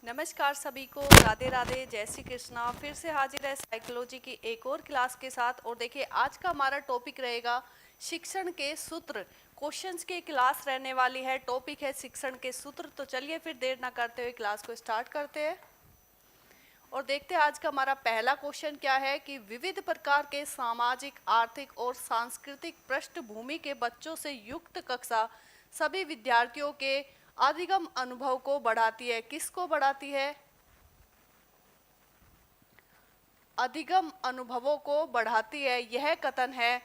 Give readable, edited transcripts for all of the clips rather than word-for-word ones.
नमस्कार सभी को, राधे राधे, जय श्री कृष्णा। फिर से हाजिर है साइकोलॉजी की एक और क्लास के साथ। और देखिए आज का हमारा टॉपिक रहेगा शिक्षण के सूत्र। क्वेश्चंस की क्लास रहने वाली है, टॉपिक है शिक्षण के सूत्र। तो चलिए फिर देर ना करते हुए क्लास को स्टार्ट करते हैं और देखते हैं आज का हमारा पहला क्वेश्चन क्या है कि विविध प्रकार के सामाजिक, आर्थिक और सांस्कृतिक पृष्ठभूमि के बच्चों से युक्त कक्षा सभी विद्यार्थियों के अधिगम अनुभव को बढ़ाती है। किसको बढ़ाती है? अधिगम अनुभवों को बढ़ाती है। यह कथन है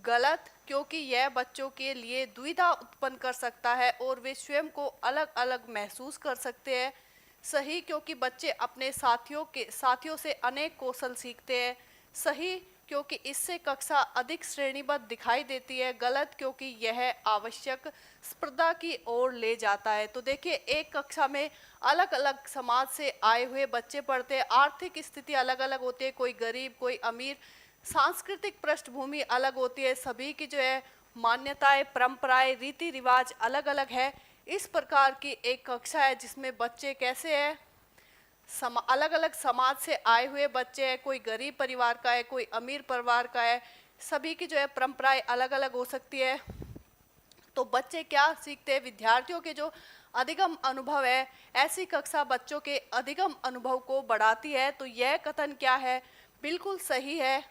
गलत, क्योंकि यह बच्चों के लिए दुविधा उत्पन्न कर सकता है और वे स्वयं को अलग अलग महसूस कर सकते हैं। सही, क्योंकि बच्चे अपने साथियों से अनेक कौशल सीखते हैं। सही, क्योंकि इससे कक्षा अधिक श्रेणीबद्ध दिखाई देती है। गलत, क्योंकि यह आवश्यक स्पर्धा की ओर ले जाता है। तो देखिए एक कक्षा में अलग अलग समाज से आए हुए बच्चे पढ़ते हैं। आर्थिक स्थिति अलग अलग होती है, कोई गरीब कोई अमीर। सांस्कृतिक पृष्ठभूमि अलग होती है, सभी की जो है मान्यताएं, परंपराएं, रीति रिवाज अलग अलग है। इस प्रकार की एक कक्षा है जिसमें बच्चे कैसे हैं, अलग अलग समाज से आए हुए बच्चे हैं। कोई गरीब परिवार का है, कोई अमीर परिवार का है। सभी की जो है परंपराएं अलग अलग हो सकती है। तो बच्चे क्या सीखते हैं? विद्यार्थियों के जो अधिगम अनुभव है, ऐसी कक्षा बच्चों के अधिगम अनुभव को बढ़ाती है। तो यह कथन क्या है? बिल्कुल सही है,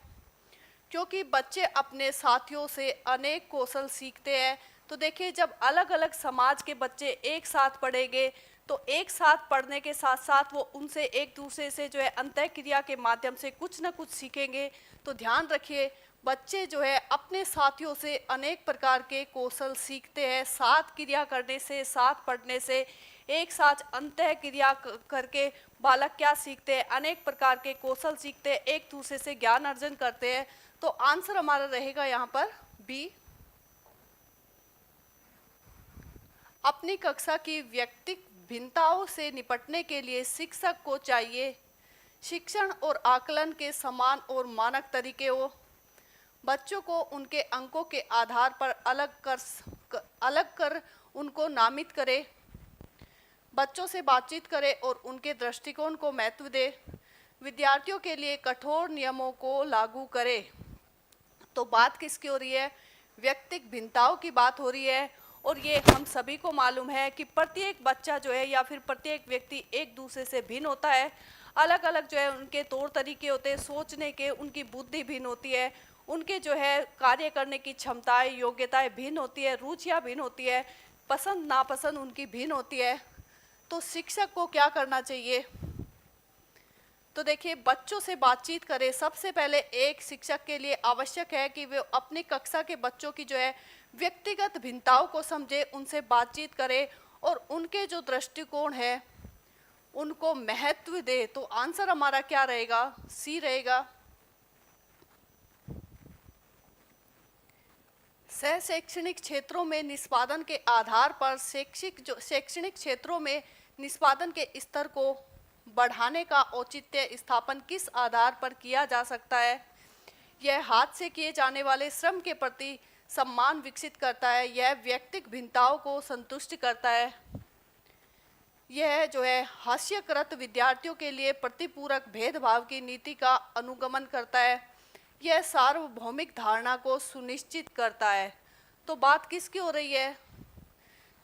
क्योंकि बच्चे अपने साथियों से अनेक कौशल सीखते हैं। तो देखिए जब अलग अलग समाज के बच्चे एक साथ पढ़ेंगे तो एक साथ पढ़ने के साथ साथ वो उनसे एक दूसरे से जो है अंतःक्रिया के माध्यम से कुछ ना कुछ सीखेंगे। तो ध्यान रखिए, बच्चे जो है अपने साथियों से अनेक प्रकार के कौशल सीखते हैं। साथ क्रिया करने से, साथ पढ़ने से, एक साथ अंतःक्रिया करके बालक क्या सीखते हैं? अनेक प्रकार के कौशल सीखते हैं, एक दूसरे से ज्ञान अर्जन करते हैं। तो आंसर हमारा रहेगा यहाँ पर बी। अपनी कक्षा की व्यक्तिगत भिन्नताओं से निपटने के लिए शिक्षक को चाहिए शिक्षण और आकलन के समान और मानक तरीके हो। बच्चों को उनके अंकों के आधार पर अलग कर उनको नामित करे। बच्चों से बातचीत करे और उनके दृष्टिकोण को महत्व दे। विद्यार्थियों के लिए कठोर नियमों को लागू करे। तो बात किसकी हो रही है? व्यक्तिगत भिन्नताओं की बात हो रही है। और ये हम सभी को मालूम है कि प्रत्येक बच्चा जो है या फिर प्रत्येक व्यक्ति एक दूसरे से भिन्न होता है। अलग अलग जो है उनके तौर तरीके होते हैं सोचने के, उनकी बुद्धि भिन्न होती है, उनके जो है कार्य करने की क्षमताएं, योग्यताएं भिन्न होती है, रुचियां भिन्न होती है, पसंद नापसंद उनकी भिन्न होती है। तो शिक्षक को क्या करना चाहिए? तो देखिए बच्चों से बातचीत करें। सबसे पहले एक शिक्षक के लिए आवश्यक है कि वे अपनी कक्षा के बच्चों की जो है व्यक्तिगत भिन्नताओं को समझे, उनसे बातचीत करे और उनके जो दृष्टिकोण है उनको महत्व दे। तो आंसर हमारा क्या रहेगा? सी रहेगा। सह शैक्षणिक क्षेत्रों में निष्पादन के आधार पर शैक्षणिक क्षेत्रों में निष्पादन के स्तर को बढ़ाने का औचित्य स्थापन किस आधार पर किया जा सकता है? यह हाथ से किए जाने वाले श्रम के प्रति सम्मान विकसित करता है। यह व्यक्तिगत भिन्नताओं को संतुष्ट करता है। यह जो है हास्यकृत विद्यार्थियों के लिए प्रतिपूरक भेदभाव की नीति का अनुगमन करता है। यह सार्वभौमिक धारणा को सुनिश्चित करता है। तो बात किसकी हो रही है?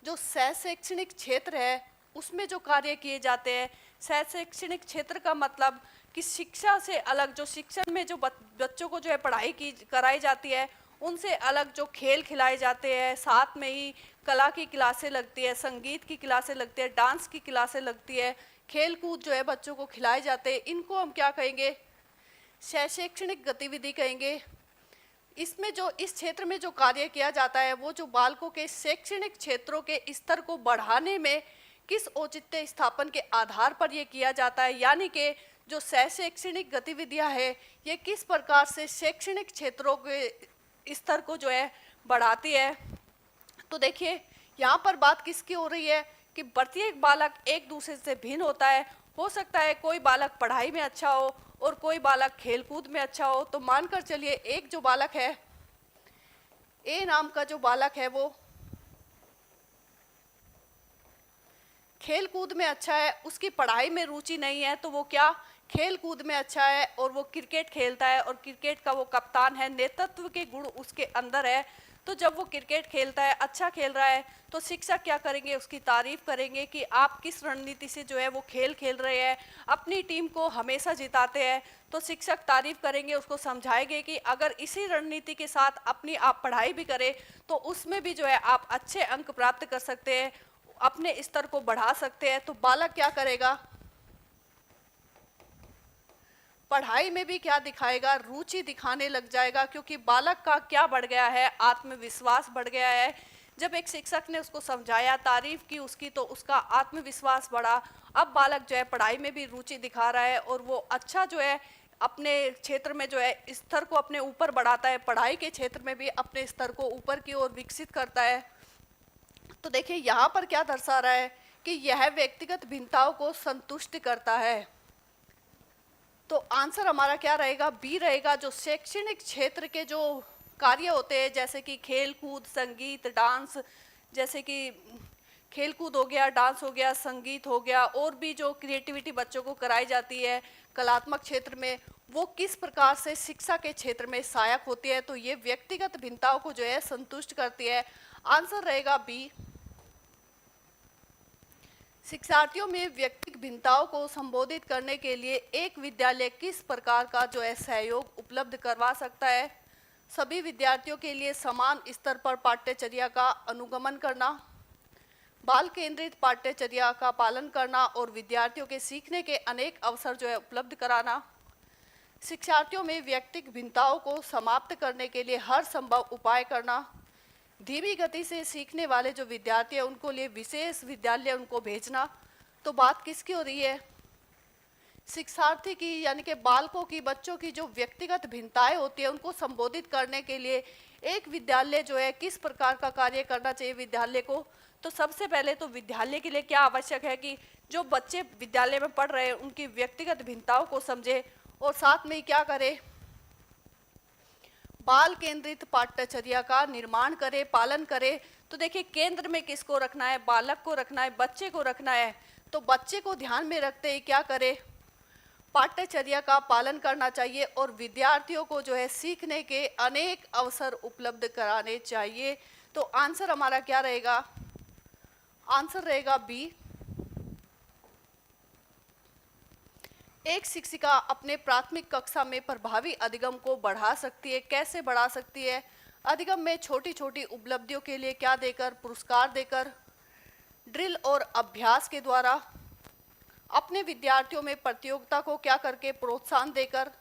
जो सह शैक्षणिक क्षेत्र है उसमें जो कार्य किए जाते हैं। सह शैक्षणिक क्षेत्र का मतलब कि शिक्षा से अलग, जो शिक्षण में जो बच्चों को जो है पढ़ाई की कराई जाती है उनसे अलग जो खेल खिलाए जाते हैं, साथ में ही कला की क्लासें लगती है, संगीत की क्लासें लगती है, डांस की क्लासें लगती है, खेल कूद जो है बच्चों को खिलाए जाते हैं, इनको हम क्या कहेंगे? सह शैक्षणिक गतिविधि कहेंगे। इसमें जो इस क्षेत्र में जो कार्य किया जाता है वो जो बालकों के शैक्षणिक क्षेत्रों के स्तर को बढ़ाने में किस औचित्य स्थापन के आधार पर ये किया जाता है, यानी कि जो सह शैक्षणिक गतिविधियां है ये किस प्रकार से शैक्षणिक क्षेत्रों के स्तर को जो है बढ़ाती है। तो देखिए यहाँ पर बात किसकी हो रही है कि प्रत्येक बालक एक दूसरे से भिन्न होता है। हो सकता है कोई बालक पढ़ाई में अच्छा हो और कोई बालक खेलकूद में अच्छा हो। तो मानकर चलिए एक जो बालक है, ए नाम का जो बालक है वो खेल कूद में अच्छा है, उसकी पढ़ाई में रुचि नहीं है, तो वो क्या खेल कूद में अच्छा है और वो क्रिकेट खेलता है और क्रिकेट का वो कप्तान है, नेतृत्व के गुण उसके अंदर है। तो जब वो क्रिकेट खेलता है, अच्छा खेल रहा है, तो शिक्षक क्या करेंगे, उसकी तारीफ करेंगे कि आप किस रणनीति से जो है वो खेल खेल रहे हैं, अपनी टीम को हमेशा जिताते हैं। तो शिक्षक तारीफ करेंगे, उसको समझाएंगे कि अगर इसी रणनीति के साथ अपनी आप पढ़ाई भी करें तो उसमें भी जो है आप अच्छे अंक प्राप्त कर सकते हैं, अपने स्तर को बढ़ा सकते हैं। तो बालक क्या करेगा, पढ़ाई में भी क्या दिखाएगा, रुचि दिखाने लग जाएगा, क्योंकि बालक का क्या बढ़ गया है, आत्मविश्वास बढ़ गया है। जब एक शिक्षक ने उसको समझाया, तारीफ की उसकी, तो उसका आत्मविश्वास बढ़ा। अब बालक जो है पढ़ाई में भी रुचि दिखा रहा है और वो अच्छा जो है अपने क्षेत्र में जो है स्तर को अपने ऊपर बढ़ाता है, पढ़ाई के क्षेत्र में भी अपने स्तर को ऊपर की ओर विकसित करता है। तो देखिए यहाँ पर क्या दर्शा रहा है कि यह व्यक्तिगत भिन्नताओं को संतुष्ट करता है। तो आंसर हमारा क्या रहेगा, बी रहेगा। जो शैक्षणिक क्षेत्र के जो कार्य होते हैं, जैसे कि खेल कूद, संगीत, डांस, जैसे कि खेल कूद हो गया, डांस हो गया, संगीत हो गया, और भी जो क्रिएटिविटी बच्चों को कराई जाती है कलात्मक क्षेत्र में, वो किस प्रकार से शिक्षा के क्षेत्र में सहायक होती है। तो ये व्यक्तिगत भिन्नताओं को जो है संतुष्ट करती है। आंसर रहेगा बी। शिक्षार्थियों में व्यक्तिगत भिन्नताओं को संबोधित करने के लिए एक विद्यालय किस प्रकार का जो है सहयोग उपलब्ध करवा सकता है। सभी विद्यार्थियों के लिए समान स्तर पर पाठ्यचर्या का अनुगमन करना, बाल केंद्रित पाठ्यचर्या का पालन करना और विद्यार्थियों के सीखने के अनेक अवसर जो है उपलब्ध कराना, शिक्षार्थियों में व्यक्तिगत भिन्नताओं को समाप्त करने के लिए हर संभव उपाय करना, धीमी गति से सीखने वाले जो विद्यार्थी हैं उनको लिए विशेष विद्यालय उनको भेजना। तो बात किसकी हो रही है, शिक्षार्थी की, यानी कि बालकों की, बच्चों की जो व्यक्तिगत भिन्नताएं होती है उनको संबोधित करने के लिए एक विद्यालय जो है किस प्रकार का कार्य करना चाहिए विद्यालय को। तो सबसे पहले तो विद्यालय के लिए क्या आवश्यक है कि जो बच्चे विद्यालय में पढ़ रहे हैं उनकी व्यक्तिगत भिन्नताओं को समझे और साथ में ही क्या करे, बाल केंद्रित पाठ्यचर्या का निर्माण करे, पालन करे। तो देखिए केंद्र में किसको रखना है, बालक को रखना है, बच्चे को रखना है। तो बच्चे को ध्यान में रखते ही क्या करे, पाठ्यचर्या का पालन करना चाहिए और विद्यार्थियों को जो है सीखने के अनेक अवसर उपलब्ध कराने चाहिए। तो आंसर हमारा क्या रहेगा, आंसर रहेगा बी। एक शिक्षिका अपने प्राथमिक कक्षा में प्रभावी अधिगम को बढ़ा सकती है। कैसे बढ़ा सकती है, अधिगम में छोटी छोटी उपलब्धियों के लिए क्या देकर, पुरस्कार देकर, ड्रिल और अभ्यास के द्वारा, अपने विद्यार्थियों में प्रतियोगिता को क्या करके प्रोत्साहन देकर,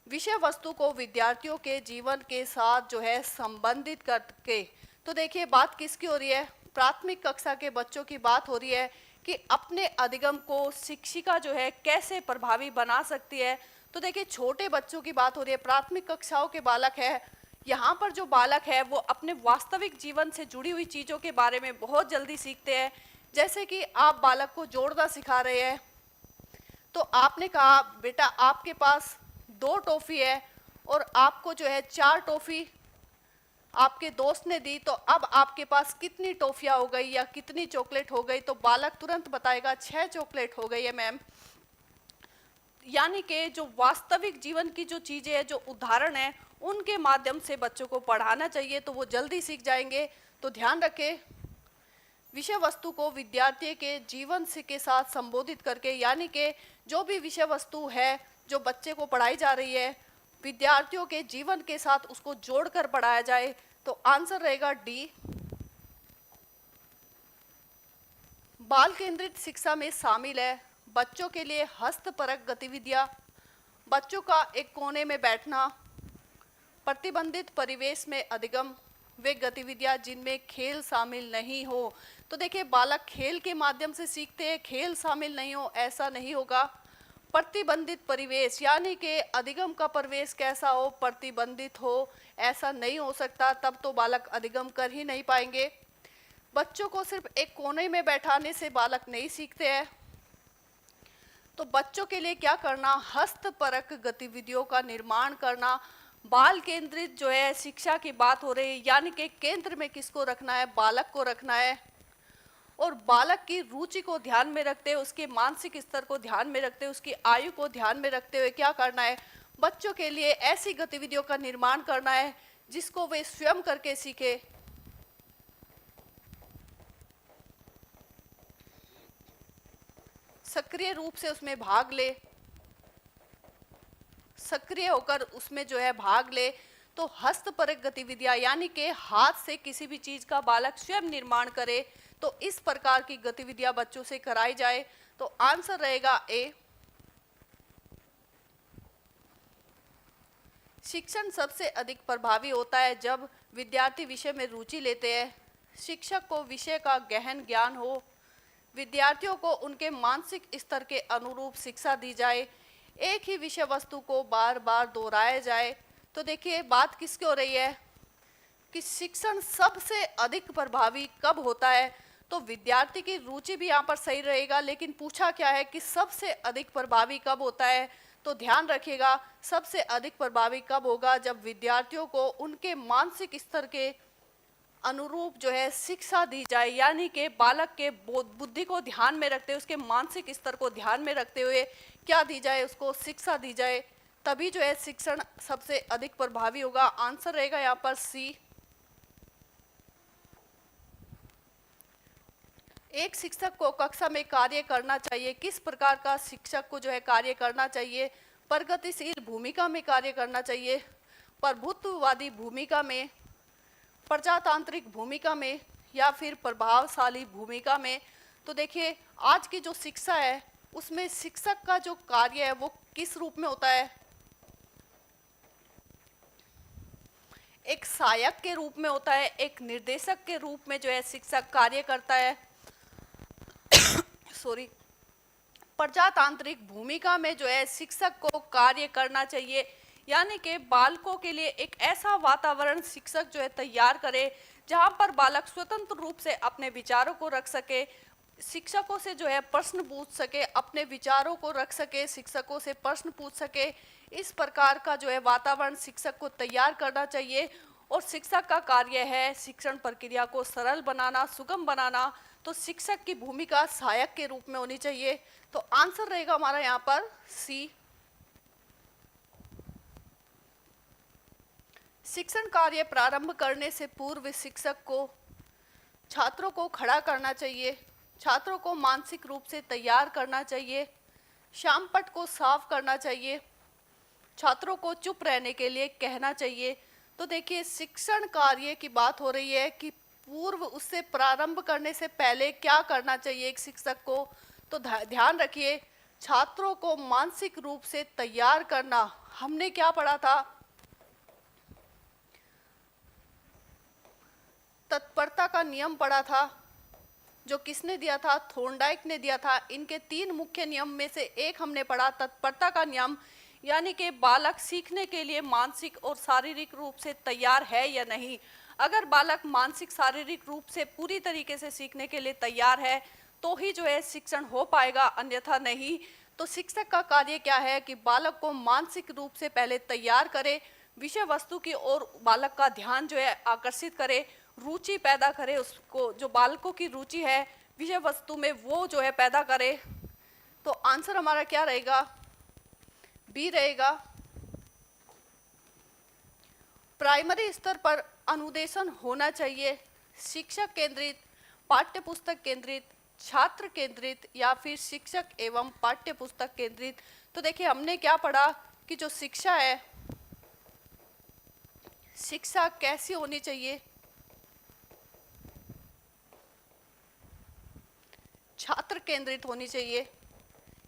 विषय वस्तु को विद्यार्थियों के जीवन के साथ जो है संबंधित करके। तो देखिए बात किसकी हो रही है, प्राथमिक कक्षा के बच्चों की बात हो रही है कि अपने अधिगम को शिक्षिका जो है कैसे प्रभावी बना सकती है। तो देखिए छोटे बच्चों की बात हो रही है, प्राथमिक कक्षाओं के बालक है। यहाँ पर जो बालक है वो अपने वास्तविक जीवन से जुड़ी हुई चीज़ों के बारे में बहुत जल्दी सीखते हैं। जैसे कि आप बालक को जोड़ना सिखा रहे हैं, तो आपने कहा बेटा आपके पास 2 टॉफ़ी है और आपको जो है 4 टॉफ़ी आपके दोस्त ने दी, तो अब आपके पास कितनी टॉफियां हो गई या कितनी चॉकलेट हो गई। तो बालक तुरंत बताएगा 6 चॉकलेट हो गई है मैम। यानी कि जो वास्तविक जीवन की जो चीजें हैं, जो उदाहरण है, उनके माध्यम से बच्चों को पढ़ाना चाहिए, तो वो जल्दी सीख जाएंगे। तो ध्यान रखें, विषय वस्तु को विद्यार्थी के जीवन से के साथ संबोधित करके, यानी कि जो भी विषय वस्तु है जो बच्चे को पढ़ाई जा रही है, विद्यार्थियों के जीवन के साथ उसको जोड़कर पढ़ाया जाए। तो आंसर रहेगा डी। बाल केंद्रित शिक्षा में शामिल है बच्चों के लिए हस्तपरक गतिविधियां, बच्चों का एक कोने में बैठना, प्रतिबंधित परिवेश में अधिगम, वे गतिविधियां जिनमें खेल शामिल नहीं हो। तो देखिए बालक खेल के माध्यम से सीखते हैं, खेल शामिल नहीं हो ऐसा नहीं होगा। प्रतिबंधित परिवेश, यानी कि अधिगम का परिवेश कैसा हो, प्रतिबंधित हो, ऐसा नहीं हो सकता, तब तो बालक अधिगम कर ही नहीं पाएंगे। बच्चों को सिर्फ एक कोने में बैठाने से बालक नहीं सीखते हैं। तो बच्चों के लिए क्या करना, हस्तपरक गतिविधियों का निर्माण करना। बाल केंद्रित जो है शिक्षा की बात हो रही है, यानी कि केंद्र में किसको रखना है, बालक को रखना है। और बालक की रुचि को ध्यान में रखते हुए, उसके मानसिक स्तर को ध्यान में रखते हुए, उसकी आयु को ध्यान में रखते हुए क्या करना है, बच्चों के लिए ऐसी गतिविधियों का निर्माण करना है जिसको वे स्वयं करके सीखे। सक्रिय रूप से उसमें भाग ले, सक्रिय होकर उसमें जो है भाग ले। तो हस्तपरक गतिविधियां यानी कि हाथ से किसी भी चीज का बालक स्वयं निर्माण करे, तो इस प्रकार की गतिविधियां बच्चों से कराई जाए। तो आंसर रहेगा ए। शिक्षण सबसे अधिक प्रभावी होता है जब विद्यार्थी विषय में रुचि लेते हैं, शिक्षक को विषय का गहन ज्ञान हो, विद्यार्थियों को उनके मानसिक स्तर के अनुरूप शिक्षा दी जाए, एक ही विषय वस्तु को बार बार दोहराया जाए। तो देखिए बात किसकी हो रही है कि शिक्षण सबसे अधिक प्रभावी कब होता है, तो विद्यार्थी की रुचि भी यहाँ पर सही रहेगा, लेकिन पूछा क्या है कि सबसे अधिक प्रभावी कब होता है। तो ध्यान रखिएगा सबसे अधिक प्रभावी कब होगा, जब विद्यार्थियों को उनके मानसिक स्तर के अनुरूप जो है शिक्षा दी जाए, यानी कि बालक के बुद्धि को ध्यान में रखते हुए, उसके मानसिक स्तर को ध्यान में रखते हुए क्या दी जाए, उसको शिक्षा दी जाए, तभी जो है शिक्षण सबसे अधिक प्रभावी होगा। आंसर रहेगा यहाँ पर सी। एक शिक्षक को कक्षा में कार्य करना चाहिए, किस प्रकार का शिक्षक को जो है कार्य करना चाहिए, प्रगतिशील भूमिका में कार्य करना चाहिए, प्रभुत्ववादी भूमिका में, प्रजातांत्रिक भूमिका में, या फिर प्रभावशाली भूमिका में। तो देखिए आज की जो शिक्षा है उसमें शिक्षक का जो कार्य है वो किस रूप में होता है, एक सहायक के रूप में होता है, एक निर्देशक के रूप में जो है शिक्षक कार्य करता है। सॉरी, प्रजातांत्रिक भूमिका में जो है शिक्षक को कार्य करना चाहिए, यानी कि बालकों के लिए एक ऐसा वातावरण शिक्षक जो है तैयार करे जहां पर बालक स्वतंत्र रूप से अपने विचारों को रख सके, शिक्षकों से जो है प्रश्न पूछ सके, अपने विचारों को रख सके, शिक्षकों से प्रश्न पूछ सके। इस प्रकार का जो है वातावरण शिक्षक को तैयार करना चाहिए। और शिक्षक का कार्य है शिक्षण प्रक्रिया को सरल बनाना, सुगम बनाना। तो शिक्षक की भूमिका सहायक के रूप में होनी चाहिए। तो आंसर रहेगा हमारा यहाँ पर सी। शिक्षण कार्य प्रारंभ करने से पूर्व शिक्षक को छात्रों को खड़ा करना चाहिए, छात्रों को मानसिक रूप से तैयार करना चाहिए, शामपट को साफ करना चाहिए, छात्रों को चुप रहने के लिए कहना चाहिए। तो देखिए शिक्षण कार्य की बात हो रही है कि पूर्व, उससे प्रारंभ करने से पहले क्या करना चाहिए एक शिक्षक को। तो ध्यान रखिए छात्रों को मानसिक रूप से तैयार करना, हमने क्या पढ़ा था, तत्परता का नियम पढ़ा था, जो किसने दिया था, थॉर्नडाइक ने दिया था। इनके 3 मुख्य नियम में से एक हमने पढ़ा तत्परता का नियम, यानी कि बालक सीखने के लिए मानसिक और शारीरिक रूप से तैयार है या नहीं। अगर बालक मानसिक शारीरिक रूप से पूरी तरीके से सीखने के लिए तैयार है तो ही जो है शिक्षण हो पाएगा, अन्यथा नहीं। तो शिक्षक का कार्य क्या है कि बालक को मानसिक रूप से पहले तैयार करे, विषय वस्तु की ओर बालक का ध्यान जो है आकर्षित करे, रुचि पैदा करे, उसको जो बालकों की रुचि है विषय वस्तु में वो जो है पैदा करे। तो आंसर हमारा क्या रहेगा, बी रहेगा। प्राइमरी स्तर पर अनुदेशन होना चाहिए, शिक्षक केंद्रित, पाठ्य पुस्तक केंद्रित, छात्र केंद्रित, या फिर शिक्षक एवं पाठ्य पुस्तक केंद्रित। तो देखिए हमने क्या पढ़ा कि जो शिक्षा है, शिक्षा कैसी होनी चाहिए, छात्र केंद्रित होनी चाहिए।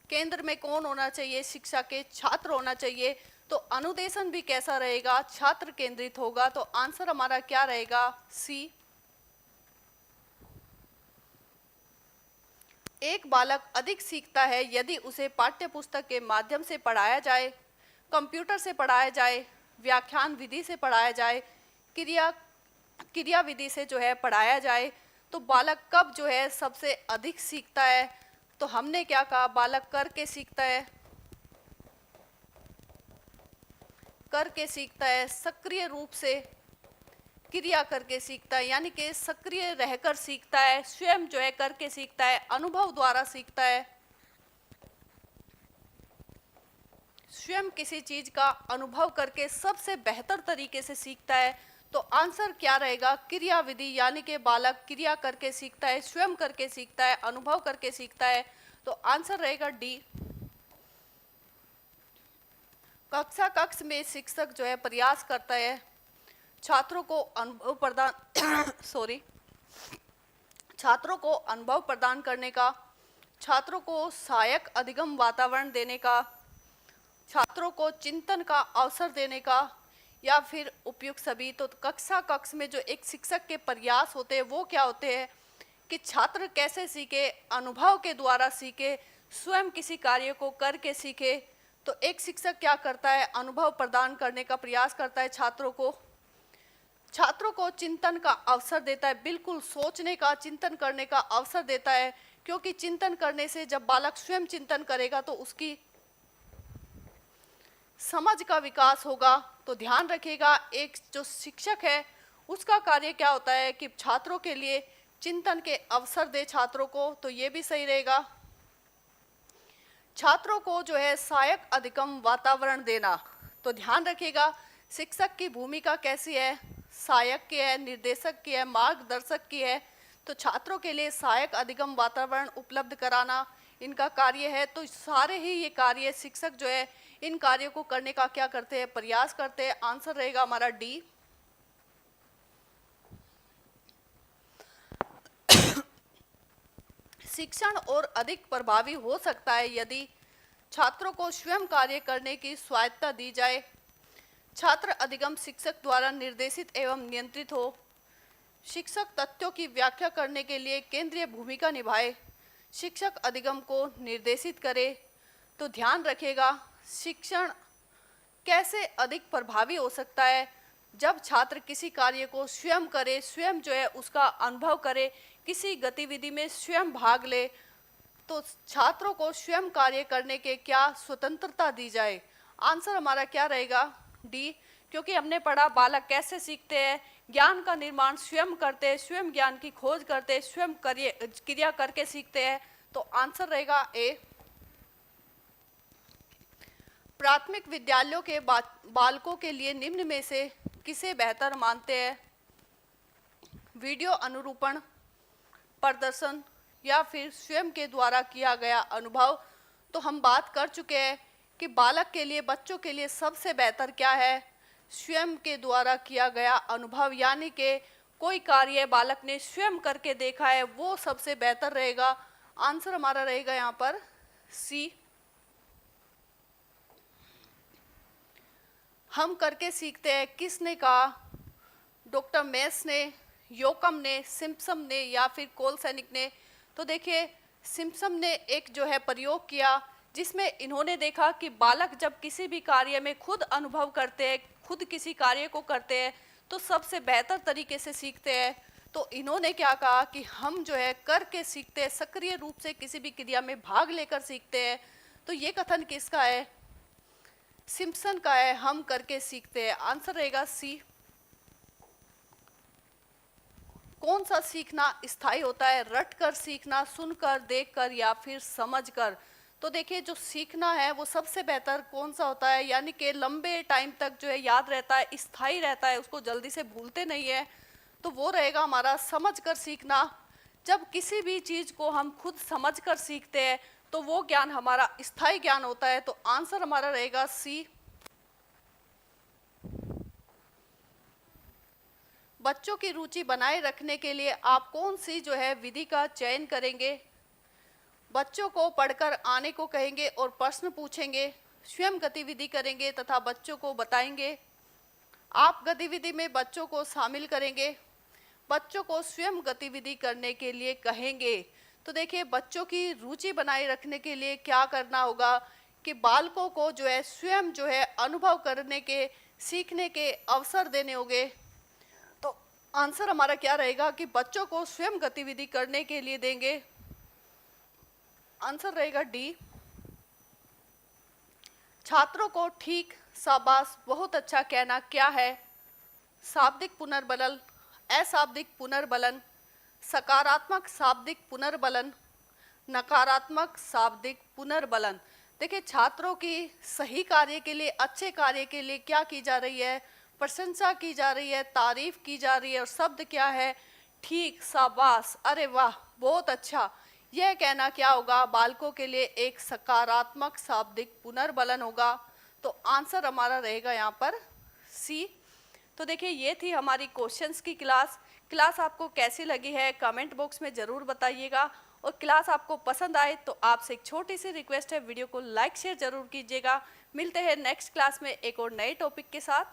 केंद्र में कौन होना चाहिए, शिक्षा के छात्र होना चाहिए। तो अनुदेशन भी कैसा रहेगा, छात्र केंद्रित होगा। तो आंसर हमारा क्या रहेगा, सी। एक बालक अधिक सीखता है यदि उसे पाठ्य पुस्तक के माध्यम से पढ़ाया जाए, कंप्यूटर से पढ़ाया जाए, व्याख्यान विधि से पढ़ाया जाए, क्रिया विधि से जो है पढ़ाया जाए। तो बालक कब जो है सबसे अधिक सीखता है, तो हमने क्या कहा, बालक करके सीखता है, करके सीखता है, सक्रिय रूप से, क्रिया करके सीखता है, यानी कि सक्रिय रहकर सीखता है, स्वयं जो है करके सीखता है, अनुभव द्वारा सीखता है, स्वयं किसी चीज का अनुभव करके सबसे बेहतर तरीके से सीखता है। तो आंसर क्या रहेगा? क्रिया विधि, यानी कि बालक क्रिया करके सीखता है, स्वयं करके सीखता है, अनुभव करके सीखता है। तो आंसर रहेगा डी। कक्ष में शिक्षक जो है प्रयास करता है छात्रों को अनुभव प्रदान सॉरी छात्रों को अनुभव प्रदान करने का, छात्रों को सहायक अधिगम वातावरण देने का, छात्रों को चिंतन का अवसर देने का, या फिर उपयुक्त सभी। तो कक्ष में जो एक शिक्षक के प्रयास होते हैं वो क्या होते हैं कि छात्र कैसे सीखे, अनुभव के द्वारा सीखे, स्वयं किसी कार्य को करके सीखे। तो एक शिक्षक क्या करता है? अनुभव प्रदान करने का प्रयास करता है छात्रों को चिंतन का अवसर देता है, बिल्कुल सोचने का, चिंतन करने का अवसर देता है, क्योंकि चिंतन करने से जब बालक स्वयं चिंतन करेगा तो उसकी समझ का विकास होगा। तो ध्यान रखिएगा, एक जो शिक्षक है उसका कार्य क्या होता है कि छात्रों के लिए चिंतन के अवसर दे छात्रों को। तो ये भी सही रहेगा। छात्रों को जो है सहायक अधिगम वातावरण देना। तो ध्यान रखिएगा, शिक्षक की भूमिका कैसी है? सहायक की है, निर्देशक की है, मार्गदर्शक की है। तो छात्रों के लिए सहायक अधिगम वातावरण उपलब्ध कराना इनका कार्य है। तो सारे ही ये कार्य शिक्षक जो है इन कार्यों को करने का क्या करते हैं? प्रयास करते हैं। आंसर रहेगा हमारा डी। शिक्षण और अधिक प्रभावी हो सकता है यदि छात्रों को स्वयं कार्य करने की स्वायत्तता दी जाए, छात्र अधिगम शिक्षक द्वारा निर्देशित एवं नियंत्रित हो, शिक्षक तथ्यों की व्याख्या करने के लिए केंद्रीय भूमिका निभाए, शिक्षक अधिगम को निर्देशित करे। तो ध्यान रखिएगा, शिक्षण कैसे अधिक प्रभावी हो सकता है? जब छात्र किसी कार्य को स्वयं करे, स्वयं जो है उसका अनुभव करे, किसी गतिविधि में स्वयं भाग ले। तो छात्रों को स्वयं कार्य करने के क्या स्वतंत्रता दी जाए। आंसर हमारा क्या रहेगा? डी। क्योंकि हमने पढ़ा बालक कैसे सीखते हैं, ज्ञान का निर्माण स्वयं करते हैं, स्वयं ज्ञान की खोज करते हैं, स्वयं क्रिया करके सीखते हैं। तो आंसर रहेगा ए। प्राथमिक विद्यालयों के बालकों के लिए निम्न में से किसे बेहतर मानते हैं? वीडियो अनुरूपण, प्रदर्शन, या फिर स्वयं के द्वारा किया गया अनुभव। तो हम बात कर चुके हैं कि बालक के लिए, बच्चों के लिए सबसे बेहतर क्या है? स्वयं के द्वारा किया गया अनुभव, यानी कि कोई कार्य बालक ने स्वयं करके देखा है वो सबसे बेहतर रहेगा। आंसर हमारा रहेगा यहाँ पर सी। हम करके सीखते हैं किसने कहा? डॉक्टर मेस ने, योकम ने, सिम्पसन ने, या फिर कोलसैनिक ने। तो देखिए, सिम्पसन ने एक जो है प्रयोग किया जिसमें इन्होंने देखा कि बालक जब किसी भी कार्य में खुद अनुभव करते हैं, खुद किसी कार्य को करते हैं तो सबसे बेहतर तरीके से सीखते हैं। तो इन्होंने क्या कहा कि हम जो है करके सीखते हैं, सक्रिय रूप से किसी भी क्रिया में भाग लेकर सीखते हैं। तो ये कथन किसका है? सिम्पसन का है, हम करके सीखते हैं। आंसर रहेगा सी। कौन सा सीखना स्थायी होता है? रट कर सीखना, सुनकर, देखकर, या फिर समझकर। तो देखिए, जो सीखना है वो सबसे बेहतर कौन सा होता है, यानी कि लंबे टाइम तक जो है याद रहता है, स्थायी रहता है, उसको जल्दी से भूलते नहीं है। तो वो रहेगा हमारा समझकर सीखना। जब किसी भी चीज को हम खुद समझकर सीखते हैं तो वो ज्ञान हमारा स्थायी ज्ञान होता है। तो आंसर हमारा रहेगा सी। बच्चों की रुचि बनाए रखने के लिए आप कौन सी जो है विधि का चयन करेंगे? बच्चों को पढ़कर आने को कहेंगे और प्रश्न पूछेंगे, स्वयं गतिविधि करेंगे तथा बच्चों को बताएंगे। आप गतिविधि में बच्चों को शामिल करेंगे, बच्चों को स्वयं गतिविधि करने के लिए कहेंगे। तो देखिए, बच्चों की रुचि बनाए रखने के लिए क्या करना होगा कि बालकों को जो है स्वयं जो है अनुभव करने के, सीखने के अवसर देने होंगे। तो आंसर हमारा क्या रहेगा कि बच्चों को स्वयं गतिविधि करने के लिए देंगे। आंसर रहेगा डी। छात्रों को ठीक, शाबाश, बहुत अच्छा कहना क्या है? शाब्दिक पुनर्बलन, अशाब्दिक पुनर्बलन, सकारात्मक शाब्दिक पुनर्बलन, नकारात्मक शाब्दिक पुनर्बलन। देखिए, छात्रों की सही कार्य के लिए, अच्छे कार्य के लिए क्या की जा रही है? प्रशंसा की जा रही है, तारीफ की जा रही है, और शब्द क्या है? ठीक, शाबाश, अरे वाह, बहुत अच्छा। यह कहना क्या होगा? बालकों के लिए एक सकारात्मक शाब्दिक पुनर्बलन होगा। तो आंसर हमारा रहेगा यहाँ पर सी। तो देखिए, ये थी हमारी क्वेश्चंस की क्लास। क्लास आपको कैसी लगी है कमेंट बॉक्स में ज़रूर बताइएगा, और क्लास आपको पसंद आए तो आपसे एक छोटी सी रिक्वेस्ट है, वीडियो को लाइक शेयर ज़रूर कीजिएगा। मिलते हैं नेक्स्ट क्लास में एक और नए टॉपिक के साथ।